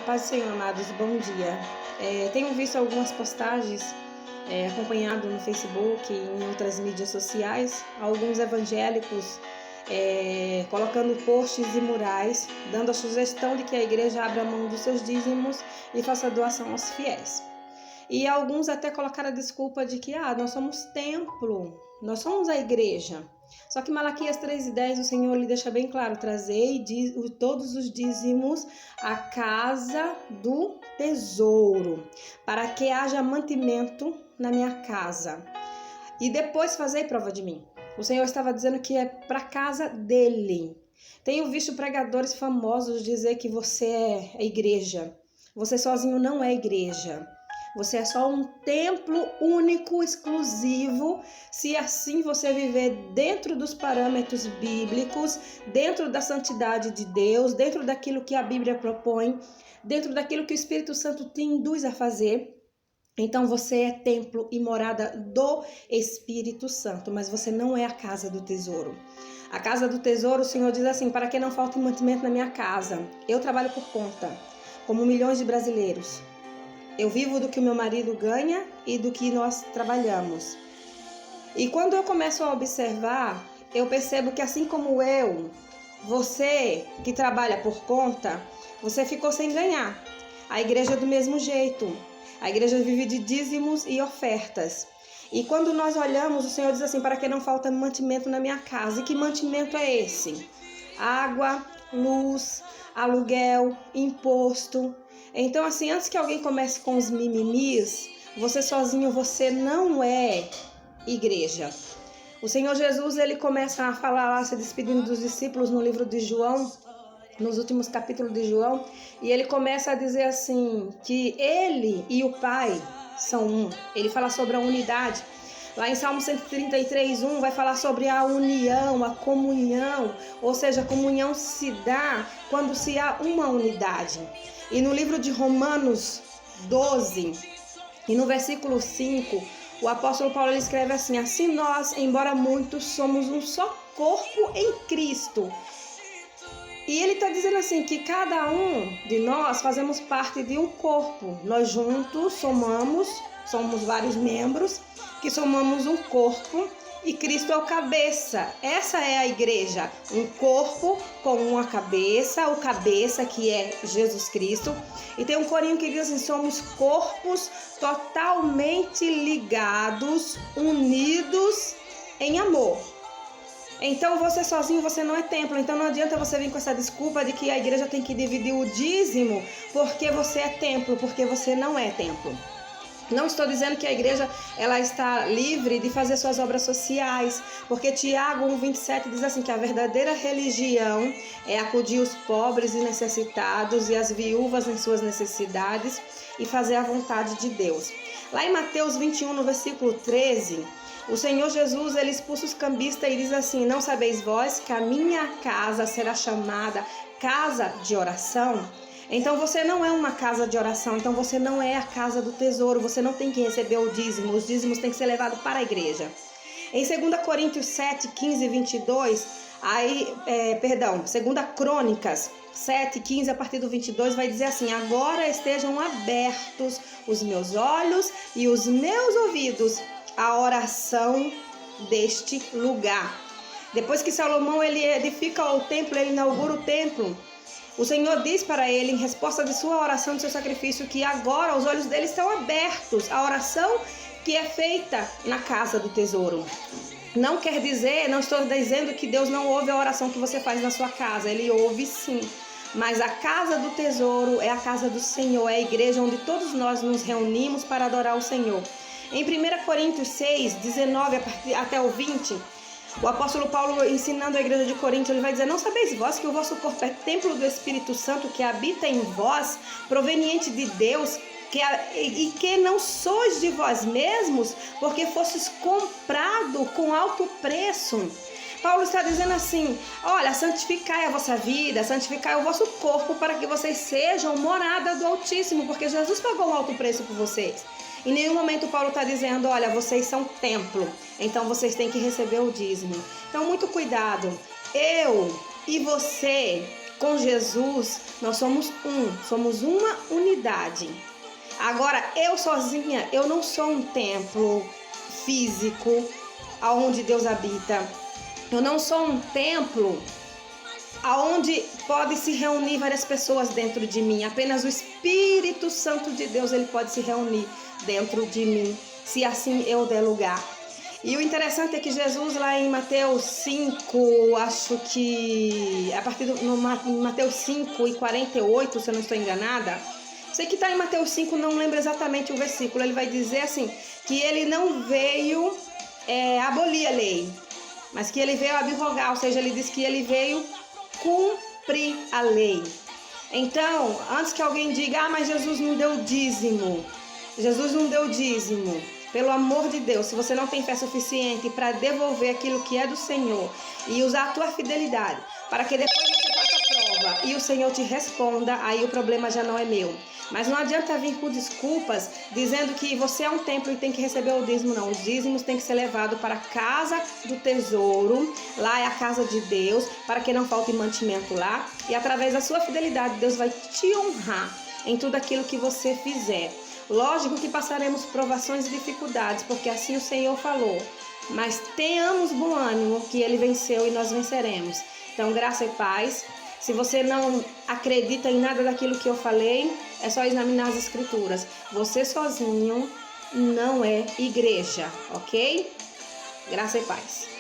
paz do Senhor, amados, bom dia. Tenho visto algumas postagens acompanhado no Facebook e em outras mídias sociais, alguns evangélicos colocando posts e murais, dando a sugestão de que a igreja abra mão dos seus dízimos e faça doação aos fiéis. E alguns até colocaram a desculpa de que nós somos templo, nós somos a igreja. Só que Malaquias 3:10, o Senhor lhe deixa bem claro: trazei todos os dízimos à casa do tesouro, para que haja mantimento na minha casa. E depois fazei prova de mim. O Senhor estava dizendo que é para a casa dele. Tenho visto pregadores famosos dizer que você é a igreja. Você sozinho não é igreja. Você é só um templo único, exclusivo, se assim você viver dentro dos parâmetros bíblicos, dentro da santidade de Deus, dentro daquilo que a Bíblia propõe, dentro daquilo que o Espírito Santo te induz a fazer. Então você é templo e morada do Espírito Santo, mas você não é a casa do tesouro. A casa do tesouro, o Senhor diz assim: para que não falte mantimento na minha casa. Eu trabalho por conta, como milhões de brasileiros. Eu vivo do que o meu marido ganha e do que nós trabalhamos. E quando eu começo a observar, eu percebo que assim como eu, você que trabalha por conta, você ficou sem ganhar. A igreja é do mesmo jeito. A igreja vive de dízimos e ofertas. E quando nós olhamos, o Senhor diz assim: para que não falta mantimento na minha casa. E que mantimento é esse? Água, luz, aluguel, imposto. Então, assim, antes que alguém comece com os mimimis, você sozinho, você não é igreja. O Senhor Jesus, ele começa a falar lá, se despedindo dos discípulos no livro de João, nos últimos capítulos de João, e ele começa a dizer assim, que ele e o Pai são um. Ele fala sobre a unidade. Lá em Salmo 133:1 vai falar sobre a união, a comunhão, ou seja, a comunhão se dá quando se há uma unidade. E no livro de Romanos 12, e no versículo 5, o apóstolo Paulo ele escreve assim: assim nós, embora muitos, somos um só corpo em Cristo. E ele está dizendo assim, que cada um de nós fazemos parte de um corpo. Nós juntos somos vários membros, que somamos um corpo, e Cristo é o cabeça. Essa é a igreja, um corpo com uma cabeça, o cabeça que é Jesus Cristo. E tem um corinho que diz assim: somos corpos totalmente ligados, unidos em amor. Então você sozinho, você não é templo. Então não adianta você vir com essa desculpa de que a igreja tem que dividir o dízimo porque você é templo, porque você não é templo. Não estou dizendo que a igreja ela está livre de fazer suas obras sociais, porque Tiago 1:27 diz assim, que a verdadeira religião é acudir os pobres e necessitados e as viúvas em suas necessidades e fazer a vontade de Deus. Lá em Mateus 21, no versículo 13, o Senhor Jesus ele expulsa os cambistas e diz assim: não sabeis vós que a minha casa será chamada casa de oração? Então você não é uma casa de oração, então você não é a casa do tesouro, você não tem que receber o dízimo, os dízimos têm que ser levados para a igreja. Em 2 Coríntios 7:15 e 22, 2 Crônicas 7:15, a partir do 22, vai dizer assim: agora estejam abertos os meus olhos e os meus ouvidos à oração deste lugar. Depois que Salomão ele edifica o templo, ele inaugura o templo, o Senhor diz para ele, em resposta de sua oração, do seu sacrifício, que agora os olhos dele estão abertos à oração que é feita na casa do tesouro. Não quer dizer, não estou dizendo que Deus não ouve a oração que você faz na sua casa, ele ouve sim. Mas a casa do tesouro é a casa do Senhor, é a igreja onde todos nós nos reunimos para adorar o Senhor. Em 1 Coríntios 6:19 até o 20, o apóstolo Paulo, ensinando a igreja de Corinto, ele vai dizer: não sabeis vós que o vosso corpo é templo do Espírito Santo que habita em vós, proveniente de Deus, e que não sois de vós mesmos, porque fostes comprado com alto preço. Paulo está dizendo assim: olha, santificai a vossa vida, santificai o vosso corpo, para que vocês sejam morada do Altíssimo, porque Jesus pagou um alto preço por vocês. Em nenhum momento Paulo está dizendo: olha, vocês são templo, então vocês têm que receber o dízimo. Então muito cuidado, eu e você Com Jesus, nós somos somos uma unidade. Agora, eu sozinha, eu não sou um templo físico aonde Deus habita. Eu não sou um templo aonde pode se reunir várias pessoas dentro de mim. Apenas o Espírito Santo de Deus, ele pode se reunir dentro de mim, se assim eu der lugar. E o interessante é que Jesus, lá em Mateus 5, acho que a partir no Mateus 5 e 48, se eu não estou enganada, sei que está em Mateus 5, não lembro exatamente o versículo, ele vai dizer assim, que ele não veio abolir a lei, mas que ele veio abrogar, ou seja, ele diz que ele veio cumprir a lei. Então, antes que alguém diga, mas Jesus não deu dízimo, Jesus não deu dízimo. Pelo amor de Deus, se você não tem fé suficiente para devolver aquilo que é do Senhor e usar a tua fidelidade para que depois você faça a prova e o Senhor te responda, aí o problema já não é meu. Mas não adianta vir com desculpas dizendo que você é um templo e tem que receber o dízimo, não. Os dízimos têm que ser levados para a casa do tesouro, lá é a casa de Deus, para que não falte mantimento lá. E através da sua fidelidade, Deus vai te honrar em tudo aquilo que você fizer. Lógico que passaremos provações e dificuldades, porque assim o Senhor falou. Mas tenhamos bom ânimo, que Ele venceu e nós venceremos. Então, graça e paz. Se você não acredita em nada daquilo que eu falei, é só examinar as Escrituras. Você sozinho não é igreja, ok? Graça e paz.